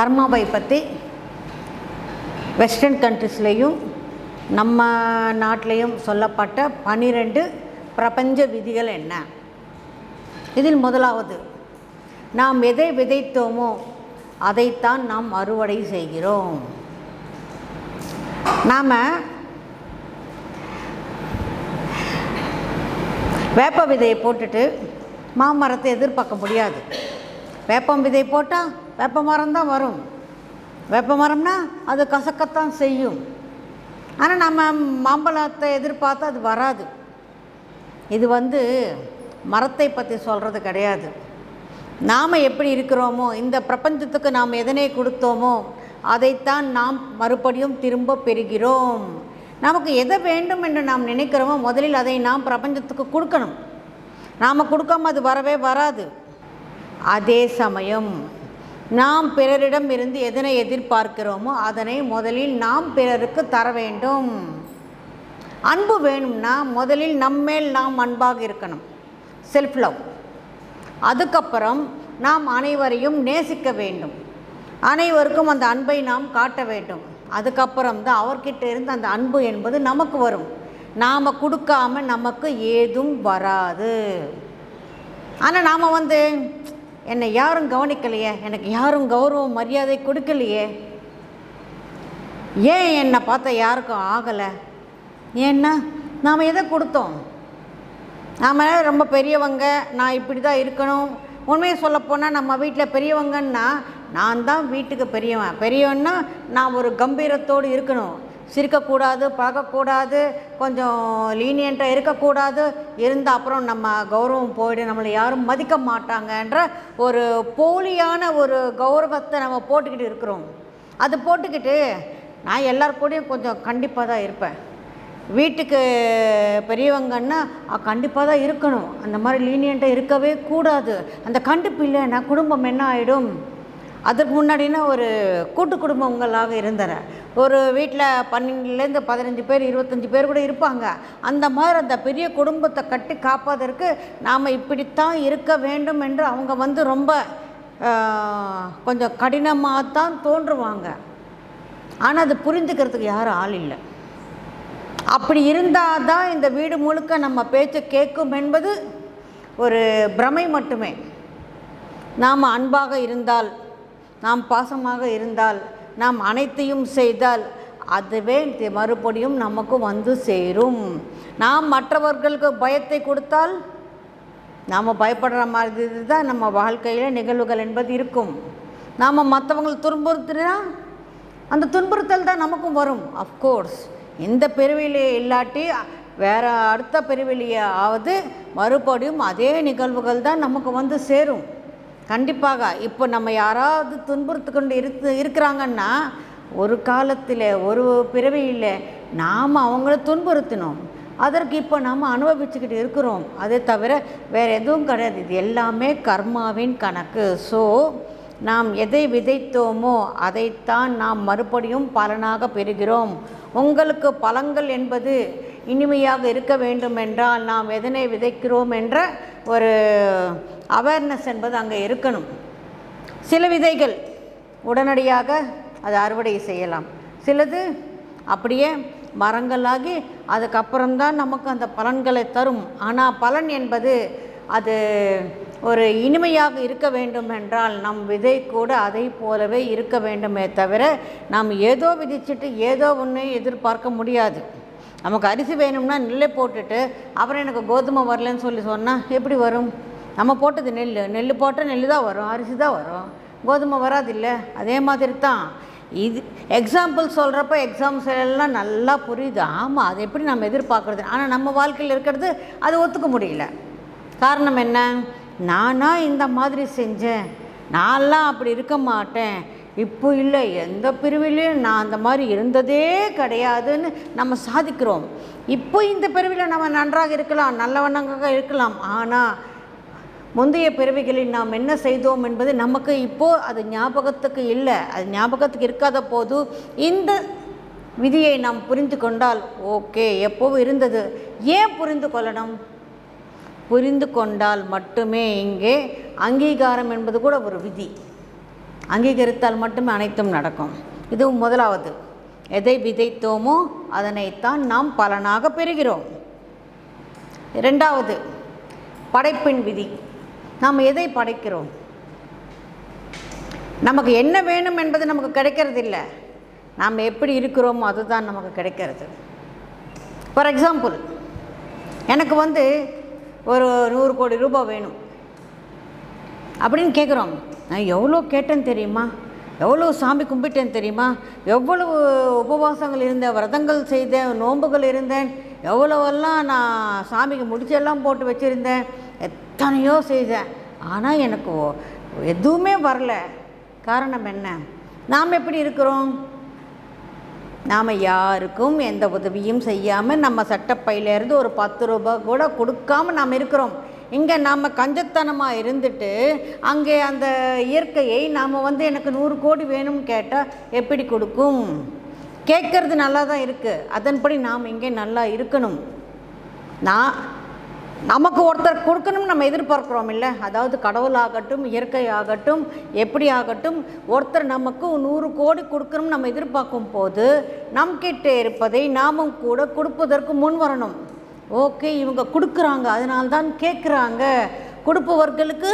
கர்மாவை பற்றி வெஸ்டர்ன் கண்ட்ரிஸ்லேயும் நம்ம நாட்டிலையும் சொல்லப்பட்ட 12 பிரபஞ்ச விதிகள் என்ன? இதில் முதலாவது, நாம் எதை விதைத்தோமோ அதைத்தான் நாம் அறுவடை செய்கிறோம். நாம் வேப்ப விதையை போட்டுட்டு மாமரத்தை எதிர்பார்க்க முடியாது. வேப்பம் விதை போட்டால் வேப்ப மரம் தான் வரும். வேப்ப மரம்னா அது கசக்கத்தான் செய்யும். ஆனால் நம்ம மாம்பழத்தை எதிர்பார்த்தா அது வராது. இது மரத்தை பற்றி சொல்கிறது கிடையாது. நாம் எப்படி இருக்கிறோமோ, இந்த பிரபஞ்சத்துக்கு நாம் எதனை கொடுத்தோமோ அதைத்தான் நாம் மறுபடியும் திரும்ப பெறுகிறோம். நமக்கு எதை வேண்டும் என்று நாம் நினைக்கிறோமோ முதலில் அதை நாம் பிரபஞ்சத்துக்கு கொடுக்கணும். நாம் கொடுக்காம அது வரவே வராது. அதே சமயம் நாம் பிறரிடம் இருந்து எதனை எதிர்பார்க்கிறோமோ அதனை முதலில் நாம் பிறருக்கு தர வேண்டும். அன்பு வேணும்னா முதலில் நம்மேல் நாம் அன்பாக இருக்கணும், செல்ஃப் லவ். அதுக்கப்புறம் நாம் அனைவரையும் நேசிக்க வேண்டும், அனைவருக்கும் அந்த அன்பை நாம் காட்ட வேண்டும். அதுக்கப்புறம் தான் அவர்கிட்ட இருந்து அந்த அன்பு என்பது நமக்கு வரும். நாம் கொடுக்காம நமக்கு ஏதும் வராது. ஆனால் நாம் என்னை யாரும் கவனிக்கலையே, எனக்கு யாரும் கௌரவம் மரியாதை கொடுக்கலையே, ஏன் என்னை பார்த்தா யாருக்கும் ஆகலை? ஏன்னா நாம் எதை கொடுத்தோம்? நாம் ரொம்ப பெரியவங்க, நான் இப்படி தான் இருக்கணும். உண்மையை சொல்லப்போனால் நம்ம வீட்டில் பெரியவங்கன்னா நான் தான் வீட்டுக்கு பெரியவன்னா நான் ஒரு கம்பீரத்தோடு இருக்கணும். சிரிக்கக்கூடாது, பழகக்கூடாது, கொஞ்சம் லீனியண்ட்டாக இருக்கக்கூடாது. இருந்தால் அப்புறம் நம்ம கௌரவம் போய்டு, நம்மளை யாரும் மதிக்க மாட்டாங்கன்ற ஒரு போலியான ஒரு கௌரவத்தை நம்ம போட்டுக்கிட்டு இருக்கிறோம். அது போட்டுக்கிட்டு நான் எல்லாருக்கூடையும் கொஞ்சம் கண்டிப்பாக தான் இருப்பேன். வீட்டுக்கு பெரியவங்கன்னா கண்டிப்பாக தான் இருக்கணும். அந்த மாதிரி லீனியண்ட்டாக இருக்கவே கூடாது. அந்த கண்டிப்பு இல்லைன்னா குடும்பம் என்ன ஆகிடும்? அதுக்கு முன்னாடினா ஒரு கூட்டு குடும்பங்களாக இருந்தன. ஒரு வீட்டில் 12லேருந்து 15 பேர் 25 பேர் கூட இருப்பாங்க. அந்த மாதிரி அந்த பெரிய குடும்பத்தை கட்டி காப்பதற்கு நாம் இப்படித்தான் இருக்க வேண்டும் என்று அவங்க ரொம்ப கொஞ்சம் கடினமாக தான் தோன்றுவாங்க. ஆனால் அது புரிஞ்சுக்கிறதுக்கு யாரும் ஆள் இல்லை. அப்படி இருந்தால் தான் இந்த வீடு முழுக்க நம்ம பேச்சு கேட்கும் என்பது ஒரு பிரமை மட்டுமே. நாம் அன்பாக இருந்தால், நாம் பாசமாக இருந்தால், நாம் அனைத்தையும் செய்தால் அதுவே மறுபடியும் நமக்கு சேரும். நாம் மற்றவர்களுக்கு பயத்தை கொடுத்தால் நாம் பயப்படுற மாதிரி தான் நம்ம வாழ்க்கையில் நிகழ்வுகள் என்பது இருக்கும். நாம் மற்றவங்களை துன்புறுத்தினா அந்த துன்புறுத்தல் தான் நமக்கும் வரும். அஃப்கோர்ஸ் இந்த பிறவிலே இல்லாட்டி வேறு அடுத்த பிறவிலேயாவது மறுபடியும் அதே நிகழ்வுகள் தான் நமக்கு சேரும். கண்டிப்பாக. இப்போ நம்ம யாராவது துன்புறுத்து கொண்டு இருக்கிறாங்கன்னா ஒரு காலத்தில் ஒரு பிறவியில் நாம் அவங்கள துன்புறுத்தினோம். அதற்கு இப்போ நாம் அனுபவிச்சுக்கிட்டு இருக்கிறோம். அதை தவிர வேறு எதுவும் கிடையாது. இது எல்லாமே கர்மாவின் கணக்கு. ஸோ நாம் எதை விதைத்தோமோ அதைத்தான் நாம் மறுபடியும் பலனாக பெறுகிறோம். உங்களுக்கு பலன்கள் என்பது இனிமையாக இருக்க வேண்டும் என்றால் நாம் எதனை விதைக்கிறோம் என்ற ஒரு அவேர்னஸ் என்பது அங்கே இருக்கணும். சில விதைகள் உடனடியாக அதை அறுவடை செய்யலாம், சிலது அப்படியே மரங்களாகி அதுக்கப்புறம்தான் நமக்கு அந்த பலன்களை தரும். ஆனால் பலன் என்பது அது ஒரு இனிமையாக இருக்க வேண்டும் என்றால் நம் விதை கூட அதை போலவே இருக்க வேண்டுமே தவிர நாம் ஏதோ விதிச்சுட்டு ஏதோ ஒன்று எதிர்பார்க்க முடியாது. நமக்கு அரிசி வேணும்னா நெல்லை போட்டுட்டு அப்புறம் எனக்கு கோதுமை வரலன்னு சொன்னால் எப்படி வரும்? நம்ம போட்டது நெல் போட்டால் நெல் தான் வரும், அரிசி தான் வரும், கோதுமை வராதில்லை. அதே மாதிரி தான் இது எக்ஸாம்பிள் சொல்கிறப்ப எக்ஸாம்ஸ் எல்லாம் நல்லா புரியுது. ஆமாம், அது எப்படி நம்ம எதிர்பார்க்குறது? ஆனால் நம்ம வாழ்க்கையில் இருக்கிறது அது ஒத்துக்க முடியல. காரணம் என்ன? நானாக இந்த மாதிரி செஞ்சேன், நான்லாம் அப்படி இருக்க மாட்டேன், இப்போ இல்லை, எந்த பிரிவிலையும் நான் அந்த மாதிரி இருந்ததே கிடையாதுன்னு நம்ம சாதிக்கிறோம். இப்போ இந்த பிரிவில் நம்ம நன்றாக இருக்கலாம், நல்லவண்ணாக இருக்கலாம். ஆனால் முந்தைய பிறவிகளில் நாம் என்ன செய்தோம் என்பது நமக்கு இப்போது அது ஞாபகத்துக்கு இல்லை. அது ஞாபகத்துக்கு இருக்காத போது இந்த விதியை நாம் புரிந்து கொண்டால் ஓகே, எப்போவும் இருந்தது. ஏன் புரிந்து கொள்ளணும்? புரிந்து கொண்டால் மட்டுமே இங்கே அங்கீகாரம் என்பது கூட ஒரு விதி. அங்கீகரித்தால் மட்டுமே அனைத்தும் நடக்கும். இது முதலாவது. எதை விதைத்தோமோ அதனைத்தான் நாம் பலனாக பெறுகிறோம். இரண்டாவது, படைப்பின் விதி. நாம் எதை படைக்கிறோம்? நமக்கு என்ன வேணும் என்பது நமக்கு கிடைக்கிறது இல்லை, நாம் எப்படி இருக்கிறோமோ அதுதான் நமக்கு கிடைக்கிறது. ஃபார் எக்ஸாம்பிள், எனக்கு ஒரு 100 கோடி ரூபாய் வேணும் அப்படின்னு கேட்குறோம். நான் எவ்வளோ கேட்டேன்னு தெரியுமா, எவ்வளோ சாமி கும்பிட்டேன் தெரியுமா, எவ்வளவு உபவாசங்கள் இருந்தேன், விரதங்கள் செய்தேன், நோன்புகள் இருந்தேன், எவ்வளவெல்லாம் நான் சாமிக்கு முடிச்செல்லாம் போட்டு வச்சுருந்தேன், எத்தனையோ செய்தேன். ஆனால் எனக்கு எதுவுமே வரல. காரணம் என்ன? நாம் எப்படி இருக்கிறோம்? நாம் யாருக்கும் எந்த உதவியும் செய்யாமல் நம்ம சட்டப்பையிலேருந்து ஒரு 10 ரூபாய் கூட கொடுக்காமல் நாம் இருக்கிறோம். இங்கே நாம் கஞ்சத்தனமாக இருந்துட்டு அங்கே அந்த இயற்கையை நாம் எனக்கு 100 கோடி வேணும்னு கேட்டால் எப்படி கொடுக்கும்? கேட்குறது நல்லா தான் இருக்குது, அதன்படி நாம் இங்கே நல்லா இருக்கணும். நமக்கு ஒருத்தர் கொடுக்கணும்னு நம்ம எதிர்பார்க்குறோம் இல்லை? அதாவது கடவுளாகட்டும், இயற்கை ஆகட்டும், எப்படி ஆகட்டும், ஒருத்தர் நமக்கு 100 கோடி கொடுக்கணும்னு நம்ம எதிர்பார்க்கும் போது நம்மக்கிட்ட இருப்பதை நாமும் கூட கொடுப்பதற்கு முன் வரணும். ஓகே, இவங்க கொடுக்குறாங்க அதனால்தான் கேட்குறாங்க. கொடுப்பவர்களுக்கு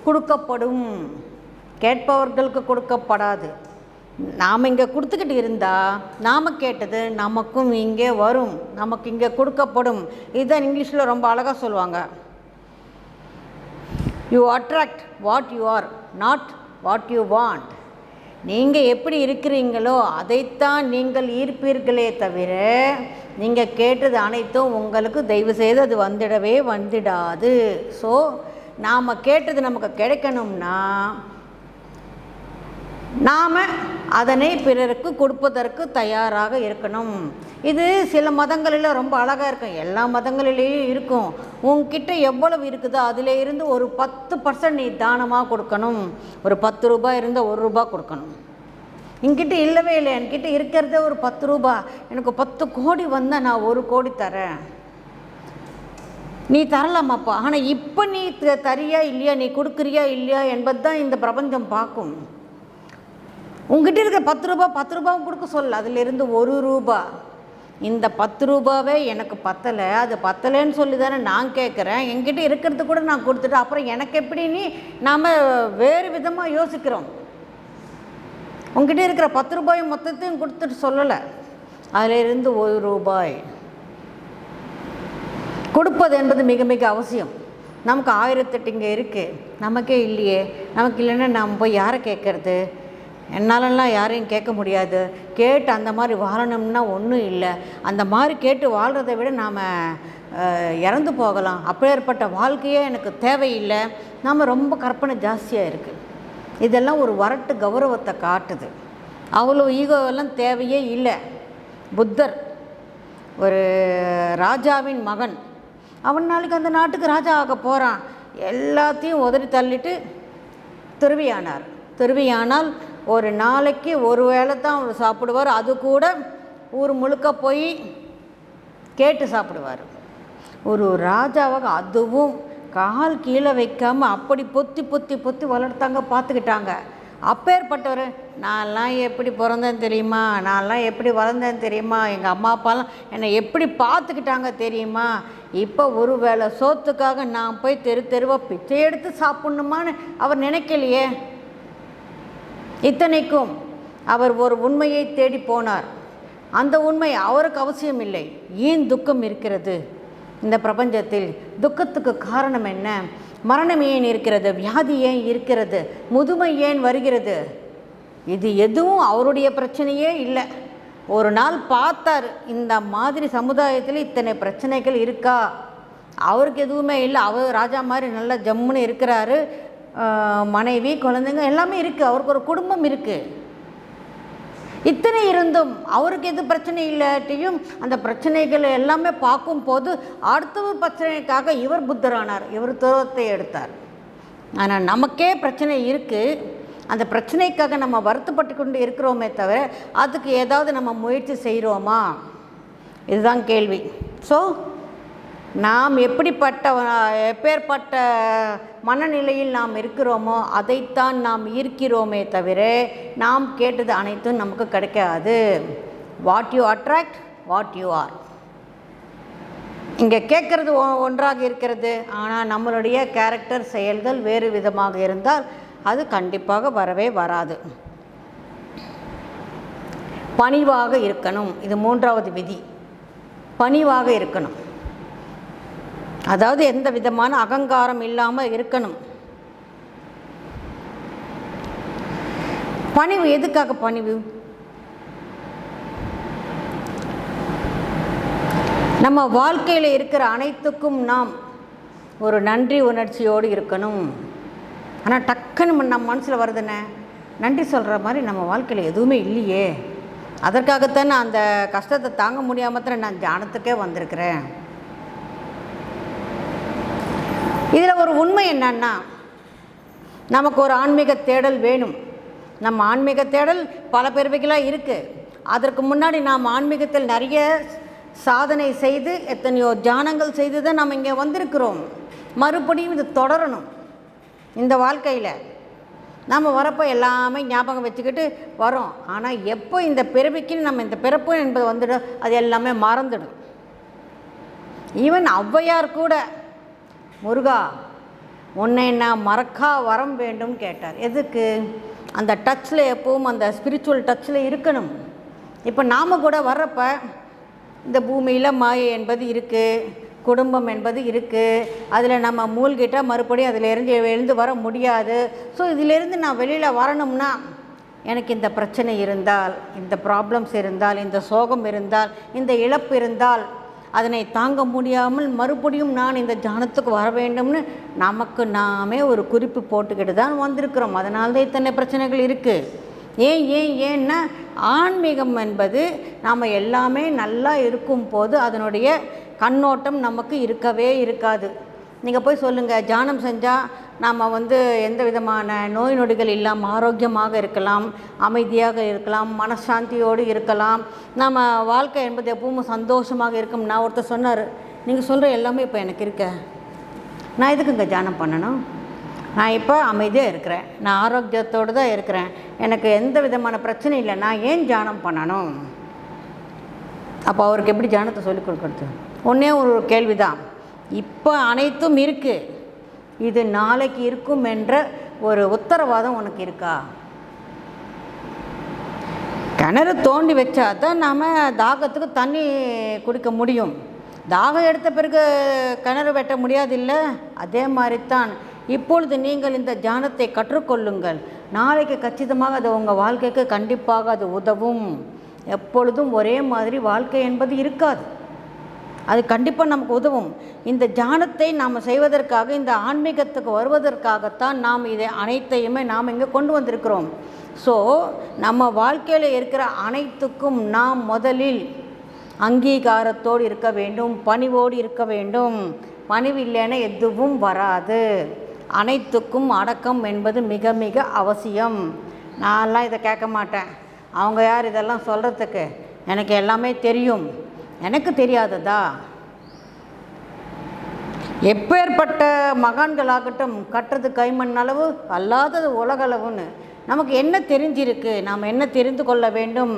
கொடுக்கப்படும், கேட்பவர்களுக்கு கொடுக்கப்படாது. நாம் இங்கே கொடுத்துக்கிட்டு இருந்தால் நாம் கேட்டது நமக்கும் இங்கே வரும், நமக்கு இங்கே கொடுக்கப்படும். இதுதான் இங்கிலீஷில் ரொம்ப அழகாக சொல்லுவாங்க, you attract what you are, not what you want. நீங்கள் எப்படி இருக்கிறீங்களோ அதைத்தான் நீங்கள் ஈர்ப்பீர்களே தவிர நீங்கள் கேட்டது அனைத்தும் உங்களுக்கு தயவு செய்து அது வந்துடாது. ஸோ நாம் கேட்டது நமக்கு கிடைக்கணும்னா நாம் அதனை பிறருக்கு கொடுப்பதற்கு தயாராக இருக்கணும். இது சில மதங்களில் ரொம்ப அழகாக இருக்கும், எல்லா மதங்களிலேயும் இருக்கும். உங்ககிட்ட எவ்வளவு இருக்குதோ அதில் இருந்து ஒரு 10% நீ தானமாக கொடுக்கணும். ஒரு 10 ரூபாய் இருந்தால் 1 ரூபாய் கொடுக்கணும். என்கிட்ட இல்லவே இல்லை, என்கிட்ட இருக்கிறதே ஒரு 10 ரூபாய், எனக்கு 10 கோடி வந்தால் நான் 1 கோடி தரேன். நீ தரலாமாப்பா, ஆனால் இப்போ நீ தரியா இல்லையா, நீ கொடுக்குறியா இல்லையா என்பது தான் இந்த பிரபஞ்சம் பார்க்கும். உங்ககிட்ட இருக்கிற 10 ரூபாவும் கொடுக்க சொல்ல, அதிலிருந்து 1 ரூபாய். இந்த 10 ரூபாவே எனக்கு பத்தலை, அது பத்தலைன்னு சொல்லி தானே நான் கேட்குறேன். என்கிட்ட இருக்கிறது கூட நான் கொடுத்துட்டு அப்புறம் எனக்கு எப்படின்னு நாம் வேறு விதமாக யோசிக்கிறோம். உங்ககிட்ட இருக்கிற 10 ரூபாய் மொத்தத்தையும் கொடுத்துட்டு சொல்லலை, அதிலிருந்து 1 ரூபாய் கொடுப்பது என்பது மிக மிக அவசியம். நமக்கு 1008 இங்கே இருக்குது, நமக்கே இல்லையே. நமக்கு இல்லைன்னா நாம் போய் யாரை கேட்குறது? என்னாலலாம் யாரையும் கேட்க முடியாது. கேட்டு அந்த மாதிரி வாழணும்னா ஒன்றும் இல்லை. அந்த மாதிரி கேட்டு வாழ்கிறத விட நாம் இறந்து போகலாம். அப்பேற்பட்ட வாழ்க்கையே எனக்கு தேவையில்லை. நாம் ரொம்ப கற்பனை ஜாஸ்தியாக இருக்குது. இதெல்லாம் ஒரு வரட்டு கௌரவத்தை காட்டுது. அவ்வளோ ஈகோவெல்லாம் தேவையே இல்லை. புத்தர் ஒரு ராஜாவின் மகன், அவன் நாளைக்கு அந்த நாட்டுக்கு ராஜா ஆக போகிறான். எல்லாத்தையும் உதறி தள்ளிட்டு துறவியானார். துறவியானால் ஒரு நாளைக்கு ஒரு வேளை தான் அவர் சாப்பிடுவார். அது கூட ஊர் முழுக்க போய் கேட்டு சாப்பிடுவார். ஒரு ராஜாவாக அதுவும் கால் கீழே வைக்காமல் அப்படி பொத்தி பொத்தி பொத்தி வளர்த்தாங்க, பார்த்துக்கிட்டாங்க. அப்பேற்பட்டவர், நான்லாம் எப்படி பிறந்தேன்னு தெரியுமா, நான்லாம் எப்படி வளர்ந்தேன்னு தெரியுமா, எங்கள் அம்மா அப்பாலாம் என்னை எப்படி பார்த்துக்கிட்டாங்க தெரியுமா, இப்போ ஒரு வேளை சோத்துக்காக நான் போய் தெருவாக பிச்சை எடுத்து சாப்பிட்ணுமான்னு அவர் நினைக்கலையே. இத்தனைக்கும் அவர் ஒரு உண்மையை தேடி போனார். அந்த உண்மை அவருக்கு அவசியம் இல்லை. ஏன் துக்கம் இருக்கிறது இந்த பிரபஞ்சத்தில்? துக்கத்துக்கு காரணம் என்ன? மரணம் ஏன் இருக்கிறது? வியாதி ஏன் இருக்கிறது? முதுமை ஏன் வருகிறது? இது எதுவும் அவருடைய பிரச்சனையே இல்லை. ஒரு நாள் பார்த்தார், இந்த மாதிரி சமுதாயத்தில் இத்தனை பிரச்சனைகள் இருக்கா? அவருக்கு எதுவுமே இல்லை. அவர் ராஜா மாதிரி நல்லா ஜம்முன்னு இருக்கிறாரு. மனைவி, குழந்தைங்க எல்லாமே இருக்குது. அவருக்கு ஒரு குடும்பம் இருக்குது. இத்தனை இருந்தும் அவருக்கு எது பிரச்சனை இல்லாட்டியும் அந்த பிரச்சனைகள் எல்லாமே பார்க்கும் போது அடுத்த ஒரு பிரச்சனைக்காக இவர் புத்தரானார். இவர் துறவத்தை எடுத்தார். ஆனால் நமக்கே பிரச்சனை இருக்குது. அந்த பிரச்சனைக்காக நம்ம வருத்தப்பட்டு கொண்டு இருக்கிறோமே தவிர அதுக்கு ஏதாவது நம்ம முயற்சி செய்கிறோமா? இதுதான் கேள்வி. ஸோ நாம் எப்பேற்பட்ட மனநிலையில் நாம் இருக்கிறோமோ அதைத்தான் நாம் ஈர்க்கிறோமே தவிர நாம் கேட்டது அனைத்தும் நமக்கு கிடைக்காது. What you attract, what you are. இங்கே கேட்குறது ஒன்றாக இருக்கிறது, ஆனால் நம்மளுடைய கேரக்டர் செயல்கள் வேறு விதமாக இருந்தால் அது கண்டிப்பாக வரவே வராது. பணிவாக இருக்கணும், இது 3வது விதி. பணிவாக இருக்கணும், அதாவது எந்த விதமான அகங்காரம் இல்லாமல் இருக்கணும். பணிவு எதுக்காக? பணிவு நம்ம வாழ்க்கையில் இருக்கிற அனைத்துக்கும் நாம் ஒரு நன்றி உணர்ச்சியோடு இருக்கணும். ஆனால் டக்குன்னு நம்ம மனசில் வருதுன்னு நன்றி சொல்கிற மாதிரி நம்ம வாழ்க்கையில் எதுவுமே இல்லையே, அதற்காகத்தான் நான் அந்த கஷ்டத்தை தாங்க முடியாமல் தான் நான் தியானத்துக்கே வந்திருக்கிறேன். இதில் ஒரு உண்மை என்னன்னா, நமக்கு ஒரு ஆன்மீக தேடல் வேணும். நம்ம ஆன்மீக தேடல் பல பிறவிகளாக இருக்குது. அதற்கு முன்னாடி நாம் ஆன்மீகத்தில் நிறைய சாதனை செய்து எத்தனையோ தியானங்கள் செய்து தான் நம்ம இங்கே வந்திருக்கிறோம். மறுபடியும் இது தொடரணும். இந்த வாழ்க்கையில் நம்ம வரப்போ எல்லாமே ஞாபகம் வச்சுக்கிட்டு வரோம். ஆனால் எப்போ இந்த பிறவிக்குன்னு நம்ம இந்த பிறப்பு என்பது வந்துடும், அது எல்லாமே மறந்துடும். ஈவன் ஔவையார் கூட முருகா உன்னை நான் மறக்கா வரம் வேண்டும் கேட்டார். எதுக்கு? அந்த டச்சில் எப்பவும் அந்த ஸ்பிரிச்சுவல் டச்சில் இருக்கணும். இப்போ நாம் கூட வர்றப்ப இந்த பூமியில் மாயை என்பது இருக்குது, குடும்பம் என்பது இருக்குது. அதில் நம்ம மூழ்கிட்டால் மறுபடியும் அதிலேருந்து எழுந்து வர முடியாது. ஸோ இதிலேருந்து நான் வெளியில் வரணும்னா எனக்கு இந்த பிரச்சனை இருந்தால், இந்த ப்ராப்ளம்ஸ் இருந்தால், இந்த சோகம் இருந்தால், இந்த இழப்பு இருந்தால், அதனை தாங்க முடியாமல் மறுபடியும் நான் இந்த தியானத்துக்கு வர வேண்டும்னு நமக்கு நாமே ஒரு குறிப்பு போட்டுக்கிட்டு தான் வந்திருக்கிறோம். அதனால்தான் இத்தனை பிரச்சனைகள் இருக்குது. ஏன்னா ஆன்மீகம் என்பது நாம் எல்லாமே நல்லா இருக்கும் போது அதனுடைய கண்ணோட்டம் நமக்கு இருக்கவே இருக்காது. நீங்கள் போய் சொல்லுங்கள், தியானம் செஞ்சால் நாம் எந்த விதமான நோய் நொடிகள் இல்லாமல் ஆரோக்கியமாக இருக்கலாம், அமைதியாக இருக்கலாம், மனசாந்தியோடு இருக்கலாம், நம்ம வாழ்க்கை என்பது எப்பவும் சந்தோஷமாக இருக்கும். நான் ஒருத்தர் சொன்னார், நீங்கள் சொல்கிற எல்லாமே இப்போ எனக்கு இருக்க, நான் எதுக்குங்க தியானம் பண்ணணும்? நான் இப்போ அமைதியாக இருக்கிறேன், நான் ஆரோக்கியத்தோடு தான் இருக்கிறேன், எனக்கு எந்த விதமான பிரச்சனை இல்லை, நான் ஏன் தியானம் பண்ணணும்? அப்போ அவருக்கு எப்படி தியானத்தை சொல்லிக் கொடுக்குறது? ஒன்றே ஒரு கேள்வி தான், இப்போ அனைத்தும் இருக்குது, இது நாளைக்கு இருக்கும் என்ற ஒரு உத்தரவாதம் உனக்கு இருக்கா? கிணறு தோண்டி வச்சா தான் நாம் தாகத்துக்கு தண்ணி குடிக்க முடியும். தாகம் எடுத்த பிறகு கிணறு வெட்ட முடியாது இல்லை? அதே மாதிரி தான் இப்பொழுது நீங்கள் இந்த தியானத்தை கற்றுக்கொள்ளுங்கள். நாளைக்கு கச்சிதமாக அது உங்கள் வாழ்க்கைக்கு கண்டிப்பாக அது உதவும். எப்பொழுதும் ஒரே மாதிரி வாழ்க்கை என்பது இருக்காது, அது கண்டிப்பாக நமக்கு உதவும். இந்த தியானத்தை நாம் செய்வதற்காக, இந்த ஆன்மீகத்துக்கு வருவதற்காகத்தான் நாம் இதை அனைத்தையுமே நாம் இங்கே கொண்டு வந்திருக்கிறோம். ஸோ நம்ம வாழ்க்கையில் இருக்கிற அனைத்துக்கும் நாம் முதலில் அங்கீகாரத்தோடு இருக்க வேண்டும், பணிவோடு இருக்க வேண்டும். பணிவு இல்லைன்னா எதுவும் வராது. அனைத்துக்கும் அடக்கம் என்பது மிக மிக அவசியம். நான்லாம் இதை கேட்க மாட்டேன், அவங்க யார் இதெல்லாம் சொல்கிறதுக்கு, எனக்கு எல்லாமே தெரியும். எனக்கு தெரியாததா? எப்பேற்பட்ட மகான்களாகட்டும், கட்டுறது கைமண் அளவு அல்லாதது உலகளவுன்னு நமக்கு என்ன தெரிஞ்சிருக்கு, நாம் என்ன தெரிந்து கொள்ள வேண்டும்?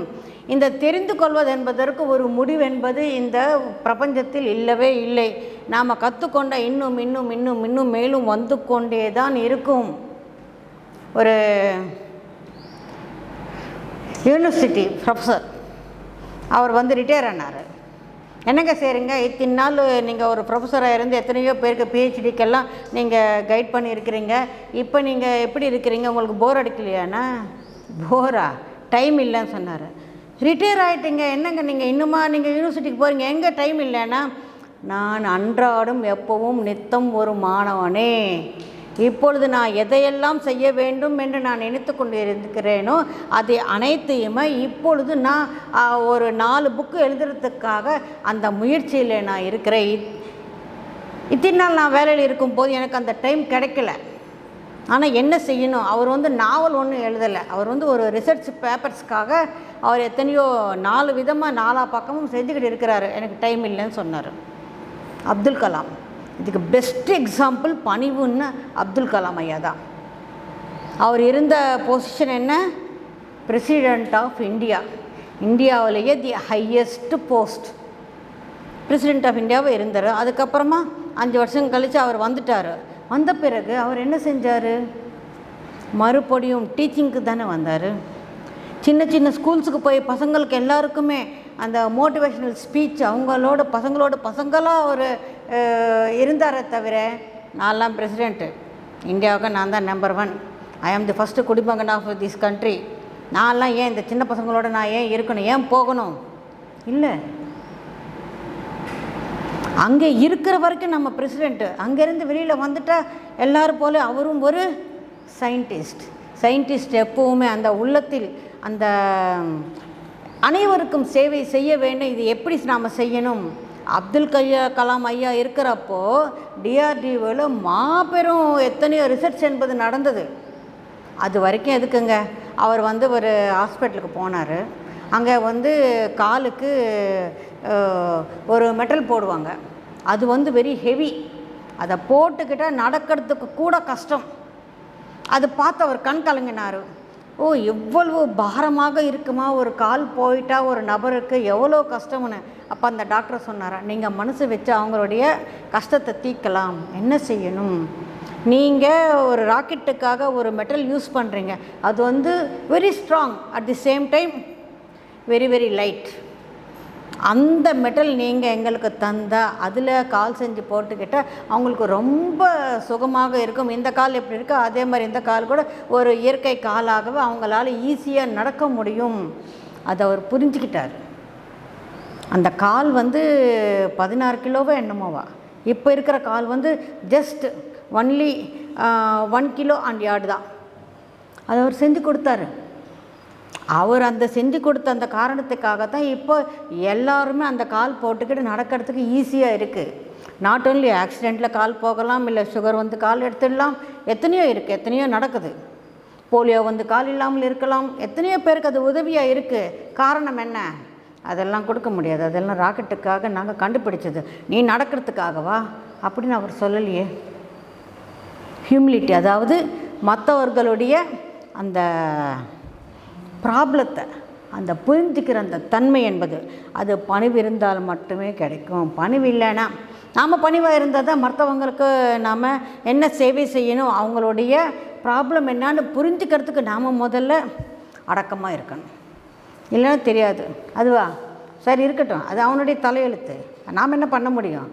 இந்த தெரிந்து கொள்வது என்பதற்கு ஒரு முடிவென்பது இந்த பிரபஞ்சத்தில் இல்லவே இல்லை. நாம் கற்றுக்கொண்ட இன்னும் இன்னும் இன்னும் இன்னும் மேலும் வந்து கொண்டே தான் இருக்கும். ஒரு யூனிவர்சிட்டி ப்ரொஃபஸர் அவர் ரிட்டையர் ஆனார். என்னங்க செய்கிறீங்க, இத்தனை நாள் நீங்கள் ஒரு ப்ரொஃபஸராக இருந்து எத்தனையோ பேருக்கு பிஹெச்டிக்கெல்லாம் நீங்கள் கைட் பண்ணியிருக்கிறீங்க, இப்போ நீங்கள் எப்படி இருக்கிறீங்க, உங்களுக்கு போர் அடிக்கலையாண்ணா? போரா? டைம் இல்லைன்னு சொன்னார். ரிட்டையர் ஆகிட்டீங்க, என்னங்க நீங்கள் இன்னுமா நீங்கள் யூனிவர்சிட்டிக்கு போகிறீங்க, எங்கே டைம் இல்லைன்னா? நான் அன்றாடம் எப்பவும் நித்தம் ஒரு மாணவனே. இப்பொழுது நான் எதையெல்லாம் செய்ய வேண்டும் என்று நான் நினைத்து கொண்டு இருக்கிறேனோ அதை அனைத்தையுமே இப்பொழுது நான் ஒரு 4 புக்கு எழுதுறதுக்காக அந்த முயற்சியில் நான் இருக்கிறேன். இத்தனை நாள் நான் வேலையில் இருக்கும்போது எனக்கு அந்த டைம் கிடைக்கல. ஆனால் என்ன செய்யணும்? அவர் நாவல் ஒன்றும் எழுதலை, அவர் ஒரு ரிசர்ச் பேப்பர்ஸ்க்காக அவர் எத்தனையோ 4 விதமாக 4 பக்கமும் செஞ்சுக்கிட்டு இருக்கிறாரு. எனக்கு டைம் இல்லைன்னு சொன்னார். அப்துல் கலாம். இதுக்கு பெஸ்ட் எக்ஸாம்பிள் பணிவுன்னு அப்துல் கலாம் ஐயா தான். அவர் இருந்த பொசிஷன் என்ன? President of India. இந்தியாவிலேயே the highest post president of இந்தியாவை இருந்தார். அதுக்கப்புறமா 5 வருஷம் கழித்து அவர் வந்துட்டார். வந்த பிறகு அவர் என்ன செஞ்சார்? மறுபடியும் டீச்சிங்க்கு தானே வந்தார். சின்ன சின்ன ஸ்கூல்ஸுக்கு போய் பசங்களுக்கு எல்லாருக்குமே அந்த மோட்டிவேஷ்னல் ஸ்பீச் பசங்களோட பசங்களாக அவர் இருந்தாரே தவிர, நான்லாம் பிரசிடெண்ட்டு, இந்தியாவுக்கு நான் தான் நம்பர் 1, ஐ ஆம் தி ஃபஸ்ட்டு குடிமகன் ஆஃப் திஸ் கண்ட்ரி, நான்லாம் ஏன் இந்த சின்ன பசங்களோட நான் ஏன் இருக்கணும், ஏன் போகணும்? இல்லை, அங்கே இருக்கிற வரைக்கும் நம்ம பிரசிடெண்ட்டு. அங்கேருந்து வெளியில் வந்துட்டால் எல்லோரும் போல அவரும் ஒரு சயின்டிஸ்ட் எப்போவுமே அந்த உள்ளத்தில் அந்த அனைவருக்கும் சேவை செய்ய வேண்டும். இது எப்படி நாம் செய்யணும்? அப்துல் கலாம் ஐயா இருக்கிறப்போ டிஆர்டிஓவில் மாபெரும் எத்தனையோ ரிசர்ச் என்பது நடந்தது. அது வரைக்கும் எதுக்குங்க, அவர் ஒரு ஹாஸ்பிட்டலுக்கு போனார். அங்கே காலுக்கு ஒரு மெட்டல் போடுவாங்க. அது வெரி ஹெவி. அதை போட்டுக்கிட்டால் நடக்கிறதுக்கு கூட கஷ்டம். அது பார்த்து அவர் கண் கலங்கினார். ஓ, எவ்வளவு பாரமாக இருக்குமா ஒரு கால் போயிட்டா ஒரு நபருக்கு எவ்வளோ கஷ்டம்னு. அப்போ அந்த டாக்டர் சொன்னாரா, நீங்கள் மனசு வச்சு அவங்களுடைய கஷ்டத்தை தீர்க்கலாம். என்ன செய்யணும்? நீங்கள் ஒரு ராக்கெட்டுக்காக ஒரு மெட்டல் யூஸ் பண்ணுறீங்க. அது very strong, at the same time very very light. அந்த மெட்டல் நீங்கள் எங்களுக்கு தந்தால் அதில் கால் செஞ்சு போட்டுக்கிட்டால் அவங்களுக்கு ரொம்ப சுகமாக இருக்கும். இந்த கால் எப்படி இருக்கோ அதே மாதிரி இந்த கால் கூட ஒரு இயற்கை காலாகவே அவங்களால ஈஸியாக நடக்க முடியும். அதை அவர் புரிஞ்சுக்கிட்டார். அந்த கால் 16 கிலோவோ என்னமோவா. இப்போ இருக்கிற கால் just only 1 kilo and yard தான். அதை அவர் செஞ்சு கொடுத்தாரு. அவர் அந்த செஞ்சு கொடுத்த அந்த காரணத்துக்காகத்தான் இப்போ எல்லாருமே அந்த கால் போட்டுக்கிட்டு நடக்கிறதுக்கு ஈஸியாக இருக்குது. நாட் ஓன்லி ஆக்சிடெண்ட்டில் கால் போகலாம், இல்லை சுகர் கால் எடுத்துடலாம், எத்தனையோ இருக்குது, எத்தனையோ நடக்குது. போலியோ கால் இல்லாமல் இருக்கலாம், எத்தனையோ பேருக்கு அது உதவியாக இருக்குது. காரணம் என்ன? அதெல்லாம் கொடுக்க முடியாது. அதெல்லாம் ராக்கெட்டுக்காக நாங்கள் கண்டுபிடிச்சது. நீ நடக்கிறதுக்காகவா அப்படின்னு அவர் சொல்லலையே. ஹியூமிலிட்டி, அதாவது மற்றவர்களுடைய அந்த ப்ராப்ளத்தை அந்த புரிஞ்சுக்கிற அந்த தன்மை என்பது அது பணிவு இருந்தால் மட்டுமே கிடைக்கும். பணிவு இல்லைன்னா, நாம் பணிவாக இருந்தால் தான் மற்றவங்களுக்கு நாம் என்ன சேவை செய்யணும், அவங்களுடைய ப்ராப்ளம் என்னான்னு புரிஞ்சுக்கிறதுக்கு நாம் முதல்ல அடக்கமாக இருக்கணும். இல்லைன்னா தெரியாது. அதுவா சரி இருக்கட்டும், அது அவனுடைய தலையெழுத்து, நாம் என்ன பண்ண முடியும்?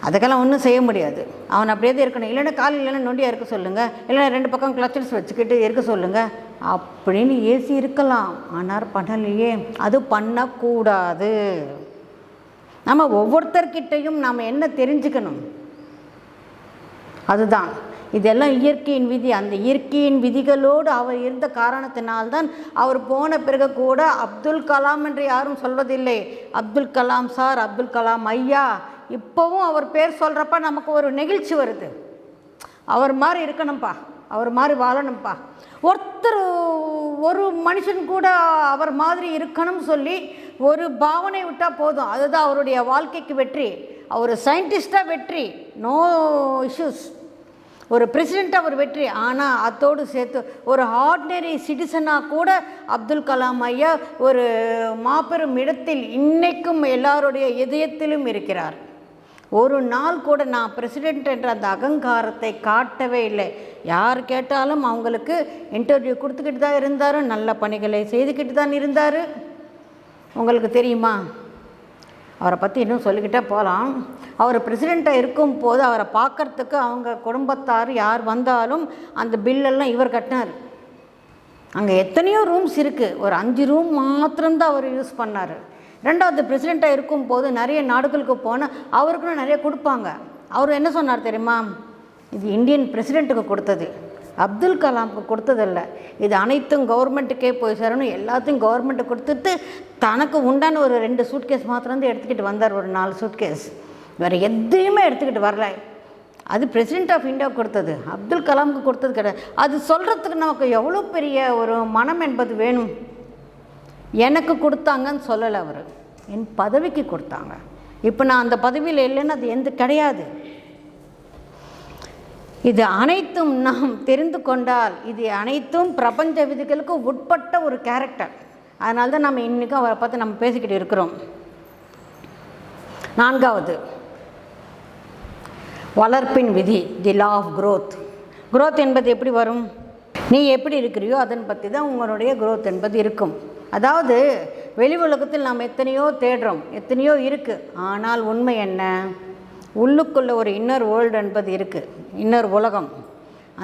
அதுக்கெல்லாம் ஒன்றும் செய்ய முடியாது. அவன் அப்படியே தான் இருக்கணும். இல்லைன்னா கால் இல்லைன்னா நொண்டியாக இருக்க சொல்லுங்கள், இல்லைன்னா 2 பக்கம் கிளச்சர்ஸ் வச்சுக்கிட்டு இருக்க சொல்லுங்கள் அப்படின்னு ஏசி இருக்கலாம். ஆனால் பண்ணலையே. அது பண்ணக்கூடாது. நம்ம ஒவ்வொருத்தர்கிட்டையும் நாம் என்ன தெரிஞ்சுக்கணும், அதுதான். இதெல்லாம் இயற்கையின் விதி. அந்த இயற்கையின் விதிகளோடு அவர் இருந்த காரணத்தினால்தான் அவர் போன பிறகு கூட அப்துல் கலாம் என்று யாரும் சொல்வதில்லை. அப்துல் கலாம் சார், அப்துல் கலாம் ஐயா. இப்போவும் அவர் பேர் சொல்கிறப்ப நமக்கு ஒரு நெகிழ்ச்சி வருது. அவர் மாதிரி இருக்கணும்ப்பா, அவர் மாதிரி வாழணும்ப்பா. ஒரு மனுஷன் கூட அவர் மாதிரி இருக்கணும்னு சொல்லி ஒரு பாவனை விட்டால் போதும், அதுதான் அவருடைய வாழ்க்கைக்கு வெற்றி. அவர் சயின்டிஸ்டாக வெற்றி, நோ இஷ்யூஸ். ஒரு பிரசிடெண்ட்டாக ஒரு வெற்றி. ஆனால் அதோடு சேர்த்து ஒரு ஆர்டினரி சிட்டிசனாக கூட அப்துல் கலாம் ஐயா ஒரு மாபெரும் இடத்தில் இன்றைக்கும் எல்லாருடைய இதயத்திலும் இருக்கிறார். ஒரு நாள் கூட நான் பிரசிடெண்ட் என்ற அந்த அகங்காரத்தை காட்டவே இல்லை. யார் கேட்டாலும் அவங்களுக்கு இன்டர்வியூ கொடுத்துக்கிட்டு தான் இருந்தார், நல்ல பணிகளை செய்துக்கிட்டு தான் இருந்தார். உங்களுக்கு தெரியுமா, அவரை பற்றி இன்னும் சொல்லிக்கிட்டே போகலாம். அவர் பிரசிடெண்ட்டாக இருக்கும் போது அவரை பார்க்குறதுக்கு அவங்க குடும்பத்தார் யார் வந்தாலும் அந்த பில்லெல்லாம் இவர் கட்டினார். அங்கே எத்தனையோ ரூம்ஸ் இருக்குது, ஒரு 5 ரூம் மாத்திரம்தான் அவர் யூஸ் பண்ணார். 2வது பிரசிடெண்ட்டாக இருக்கும் போது நிறைய நாடுகளுக்கு போனால் அவருக்குன்னு நிறைய கொடுப்பாங்க. அவர் என்ன சொன்னார் தெரியுமா, இது இந்தியன் பிரசிடெண்ட்டுக்கு கொடுத்தது, அப்துல் கலாமுக்கு கொடுத்ததில்ல, இது அனைத்தும் கவர்மெண்ட்டுக்கே போய் சேரணும், எல்லாத்தையும் கவர்மெண்ட்டுக்கு கொடுத்துட்டு தனக்கு உண்டான ஒரு 2 சூட்கேஸ் மாத்திரம் எடுத்துக்கிட்டு வந்தார். ஒரு 4 சூட்கேஸ், வேறு எதையுமே எடுத்துக்கிட்டு வரல. அது பிரசிடெண்ட் ஆஃப் இந்தியா கொடுத்தது, அப்துல் கலாமுக்கு கொடுத்தது கிடையாது. அது சொல்கிறதுக்கு நமக்கு எவ்வளோ பெரிய ஒரு மனம் என்பது வேணும். எனக்கு கொடுத்தாங்கன்னு சொல்லலை, அவர் என் பதவிக்கு கொடுத்தாங்க. இப்போ நான் அந்த பதவியில் இல்லைன்னு அது எந்த கிடையாது. இது அனைத்தும் நாம் தெரிந்து கொண்டால் இது அனைத்தும் பிரபஞ்ச விதிகளுக்கு உட்பட்ட ஒரு கேரக்டர். அதனால தான் நம்ம இன்றைக்கும் அவரை பார்த்து நம்ம பேசிக்கிட்டு இருக்கிறோம். 4வது வளர்ப்பின் விதி, தி லா ஆஃப் growth. growth என்பது எப்படி வரும்? நீ எப்படி இருக்கிறியோ அதன் பற்றி தான் உங்களுடைய growth என்பது இருக்கும். அதாவது வெளி உலகத்தில் நாம் எத்தனையோ தேடுறோம், எத்தனையோ இருக்குது. ஆனால் உண்மை என்ன? உள்ளுக்குள்ளே ஒரு இன்னர் வேர்ல்டு என்பது இருக்குது, இன்னர் உலகம்.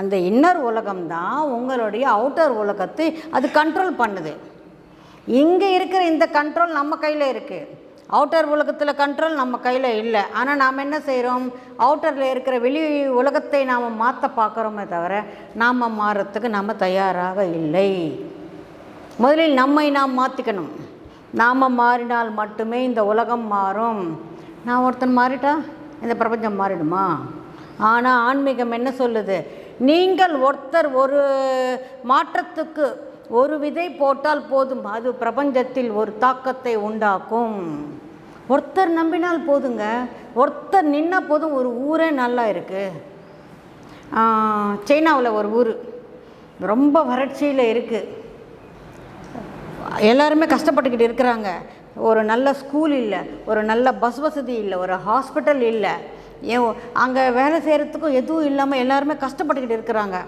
அந்த இன்னர் உலகம் தான் உங்களுடைய அவுட்டர் உலகத்தை அது கண்ட்ரோல் பண்ணுது. இங்கே இருக்கிற இந்த கண்ட்ரோல் நம்ம கையில் இருக்குது, அவுட்டர் உலகத்தில் கண்ட்ரோல் நம்ம கையில் இல்லை. ஆனால் நாம் என்ன செய்கிறோம்? அவுட்டரில் இருக்கிற வெளி உலகத்தை நாம் மாற்ற பார்க்குறோமே தவிர நாம் மாறுறதுக்கு நம்ம தயாராக இல்லை. முதலில் நம்மை நாம் மாற்றிக்கணும். நாம் மாறினால் மட்டுமே இந்த உலகம் மாறும். நான் ஒருத்தன் மாறிட்டா இந்த பிரபஞ்சம் மாறிடுமா? ஆனால் ஆன்மீகம் என்ன சொல்லுது? நீங்கள் ஒருத்தர் ஒரு மாற்றத்துக்கு ஒரு விதை போட்டால் போதும், அது பிரபஞ்சத்தில் ஒரு தாக்கத்தை உண்டாக்கும். ஒருத்தர் நம்பினால் போதுங்க, ஒருத்தர் நின்னால் போதும், ஒரு ஊரே நல்லா இருக்குது. சைனாவில் ஒரு ஊர் ரொம்ப வறட்சியில் இருக்குது, எல்லாருமே கஷ்டப்பட்டுக்கிட்டு இருக்கிறாங்க. ஒரு நல்ல ஸ்கூல் இல்லை, ஒரு நல்ல பஸ் வசதி இல்லை, ஒரு ஹாஸ்பிட்டல் இல்லை, அங்கே வேலை செய்கிறதுக்கும் எதுவும் இல்லாமல் எல்லாருமே கஷ்டப்பட்டுக்கிட்டு இருக்கிறாங்க.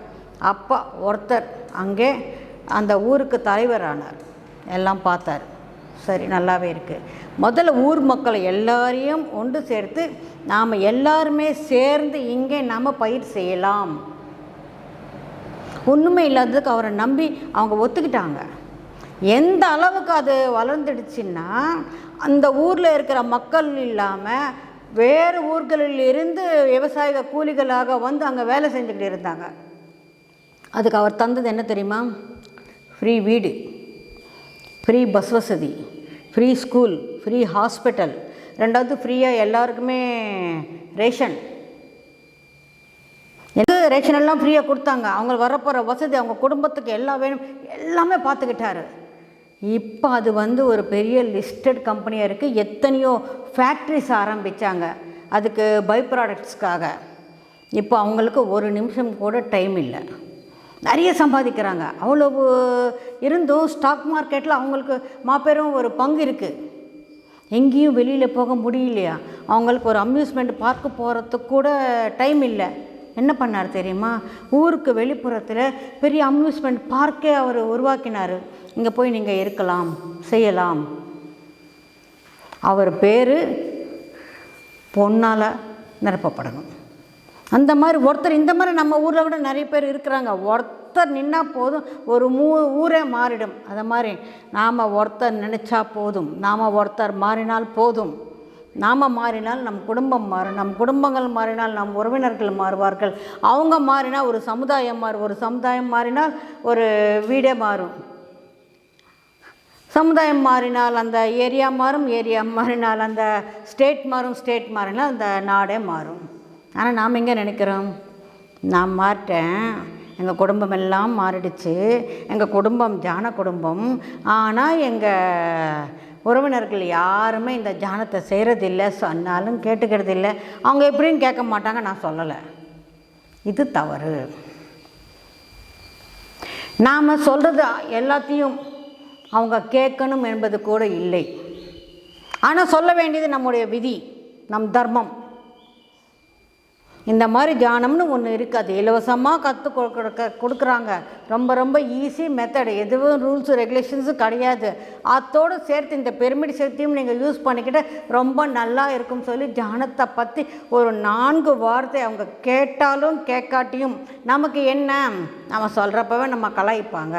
அப்போ ஒருத்தர் அங்கே அந்த ஊருக்கு தலைவரானார். எல்லாம் பார்த்தார், சரி நல்லாவே இருக்குது. முதல்ல ஊர் மக்களை எல்லாரையும் ஒன்று சேர்த்து நாம் எல்லாருமே சேர்ந்து இங்கே நாம் பயிர் செய்யலாம். ஒன்றுமே இல்லாததுக்கு அவரை நம்பி அவங்க ஒத்துக்கிட்டாங்க. எந்த அளவுக்கு அது வளர்ந்துடுச்சுன்னா அந்த ஊரில் இருக்கிற மக்கள் இல்லாமல் வேறு ஊர்களில் இருந்து விவசாய கூலிகளாக வந்து அங்கே வேலை செஞ்சுக்கிட்டு இருந்தாங்க. அதுக்கு அவர் தந்தது என்ன தெரியுமா? ஃப்ரீ வீடு, ஃப்ரீ பஸ் வசதி, ஃப்ரீ ஸ்கூல், ஃப்ரீ ஹாஸ்பிட்டல், 2வது ஃப்ரீயாக எல்லாருக்குமே ரேஷன். ரேஷன் எல்லாம் ஃப்ரீயாக கொடுத்தாங்க. அவங்க வரப்போகிற வசதி, அவங்க குடும்பத்துக்கு எல்லாம் வேணும், எல்லாமே பார்த்துக்கிட்டாரு. இப்போ அது வந்து ஒரு பெரிய லிஸ்டட் கம்பெனியாக இருக்குது. எத்தனையோ ஃபேக்ட்ரிஸ் ஆரம்பித்தாங்க அதுக்கு பை ப்ராடக்ட்ஸ்க்காக. இப்போ அவங்களுக்கு ஒரு நிமிஷம் கூட டைம் இல்லை, நிறைய சம்பாதிக்கிறாங்க. அவ்வளவு இருந்தும் ஸ்டாக் மார்க்கெட்டில் அவங்களுக்கு மாபெரும் ஒரு பங்கு இருக்குது. எங்கேயும் வெளியில் போக முடியலையா? அவங்களுக்கு ஒரு அம்யூஸ்மெண்ட் பார்க்கு போகிறதுக்கு கூட டைம் இல்லை. என்ன பண்ணார் தெரியுமா? ஊருக்கு வெளிப்புறத்தில் பெரிய அம்யூஸ்மெண்ட் பார்க்கே அவர் உருவாக்கினார். இங்கே போய் நீங்கள் இருக்கலாம், செய்யலாம். அவர் பேர் பொன்னால் நிரப்பப்படணும். அந்த மாதிரி ஒருத்தர், இந்த மாதிரி நம்ம ஊரில் விட நிறைய பேர் இருக்கிறாங்க. ஒருத்தர் நின்னால் போதும், ஒரு ஊரே மாறிடும். அதை மாதிரி நாம் ஒருத்தர் நினச்சா போதும், நாம் ஒருத்தர் மாறினால் போதும். நாம் மாறினால் நம் குடும்பம் மாறும், நம் குடும்பங்கள் மாறினால் நம் உறவினர்கள் மாறுவார்கள், அவங்க மாறினால் ஒரு சமுதாயம் மாறும், ஒரு சமுதாயம் மாறினால் ஒரு வீடே மாறும், சமுதாயம் மாறினால் அந்த ஏரியா மாறும், ஏரியா மாறினால் அந்த ஸ்டேட் மாறும், ஸ்டேட் மாறினால் அந்த நாடே மாறும். ஆனால் நாம் எங்கே நினைக்கிறோம்? நான் மாறிட்டேன், எங்கள் குடும்பம் எல்லாம் மாறிடுச்சு, எங்கள் குடும்பம் ஜான குடும்பம், ஆனால் எங்கள் உறவினர்கள் யாருமே இந்த தியானத்தை செய்கிறதில்லை, சொன்னாலும் கேட்டுக்கிறதில்லை. அவங்க எப்படின்னு கேட்க மாட்டாங்க, நான் சொல்லலை. இது தவறு. நாம் சொல்கிறது எல்லாத்தையும் அவங்க கேட்கணும் என்பது கூட இல்லை. ஆனால் சொல்ல வேண்டியது நம்முடைய விதி, நம் தர்மம். இந்த மாதிரி தியானம்னு ஒன்று இருக்குது, அது இலவசமாக கற்றுக் கொடுக்குறாங்க. ரொம்ப ரொம்ப ஈஸி மெத்தடு, எதுவும் ரூல்ஸு ரெகுலேஷன்ஸும் கிடையாது. அதோடு சேர்த்து இந்த பிரமிட் சக்தியும் நீங்கள் யூஸ் பண்ணிக்கிட்டு ரொம்ப நல்லா இருக்கும்னு சொல்லி தியானத்தை பற்றி ஒரு 4 வார்த்தை அவங்க கேட்டாலும் கேட்காட்டியும் நமக்கு என்ன, நம்ம சொல்கிறப்பவே நம்ம கலாய்ப்பாங்க,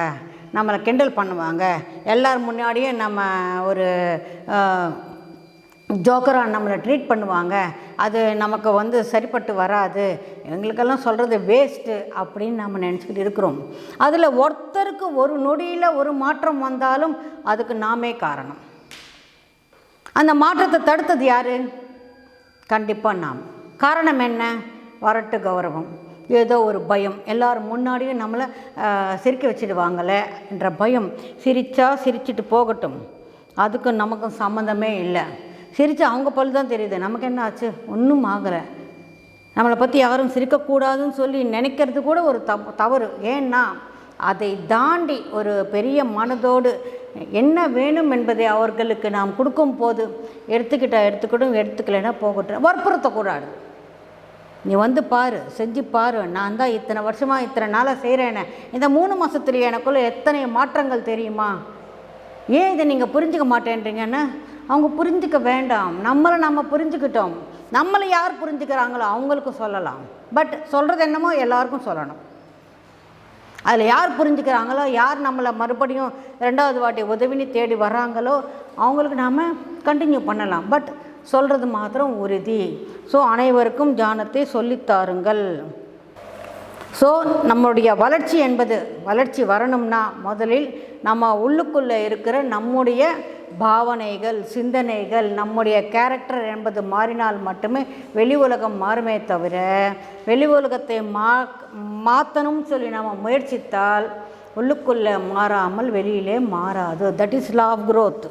நம்மளை கிண்டல் பண்ணுவாங்க, எல்லோரும் முன்னாடியே நம்ம ஒரு ஜோக்கராக நம்மளை ட்ரீட் பண்ணுவாங்க, அது நமக்கு வந்து சரிப்பட்டு வராது, எங்களுக்கெல்லாம் சொல்கிறது வேஸ்ட்டு அப்படின்னு நம்ம நினச்சிக்கிட்டு இருக்கிறோம். அதில் ஒருத்தருக்கு ஒரு நொடியில் ஒரு மாற்றம் வந்தாலும் அதுக்கு நாமே காரணம். அந்த மாற்றத்தை தடுத்தது யார்? கண்டிப்பாக நாம். காரணம் என்ன? வரட்டு கௌரவம், ஏதோ ஒரு பயம், எல்லோரும் முன்னாடியும் நம்மளை சிரிக்க வச்சுடுவாங்களே என்ற பயம். சிரித்தா சிரிச்சிட்டு போகட்டும், அதுக்கும் நமக்கும் சம்மந்தமே இல்லை. சிரித்து அவங்க பல்லு தான் தெரியுது, நமக்கு என்ன ஆச்சு? ஒன்றும் ஆகலை. நம்மளை பற்றி யாரும் சிரிக்கக்கூடாதுன்னு சொல்லி நினைக்கிறது கூட ஒரு தவறு. ஏன்னா அதை தாண்டி ஒரு பெரிய மனதோடு என்ன வேணும் என்பதை அவர்களுக்கு நாம் கொடுக்கும் போது எடுத்துக்கிட்டும், எடுத்துக்கலைன்னா போகட்டும், வற்புறுத்தக்கூடாது. நீ வந்து பாரு, செஞ்சு பாரு, நான் தான் இத்தனை வருஷமாக இத்தனை நாளாக செய்கிறேனே, இந்த 3 மாதத்துலேயே எனக்குள்ளே எத்தனை மாற்றங்கள் தெரியுமா, ஏன் இதை நீங்கள் புரிஞ்சுக்க மாட்டேன்றீங்கன்னு அவங்க புரிஞ்சிக்க வேண்டாம். நம்ம புரிஞ்சுக்கிட்டோம். நம்மளை யார் புரிஞ்சுக்கிறாங்களோ அவங்களுக்கு சொல்லலாம். பட் சொல்கிறது என்னமோ எல்லாருக்கும் சொல்லணும். அதில் யார் புரிஞ்சுக்கிறாங்களோ, யார் நம்மளை மறுபடியும் 2வது வாட்டி உதவின்னு தேடி வர்றாங்களோ அவங்களுக்கு நாம் கண்டினியூ பண்ணலாம். பட் சொல்கிறது மாத்திரம் உறுதி. ஸோ அனைவருக்கும் தியானத்தை சொல்லித்தாருங்கள். ஸோ நம்முடைய வளர்ச்சி வரணும்னா முதலில் நம்ம உள்ளுக்குள்ளே இருக்கிற நம்முடைய பாவனைகள், சிந்தனைகள், நம்முடைய கேரக்டர் என்பது மாறினால் மட்டுமே வெளி உலகம் மாறுமே தவிர, வெளி உலகத்தை மாற்றணும்னு சொல்லி நம்ம முயற்சித்தால் உள்ளுக்குள்ளே மாறாமல் வெளியிலே மாறாது. That is law of growth.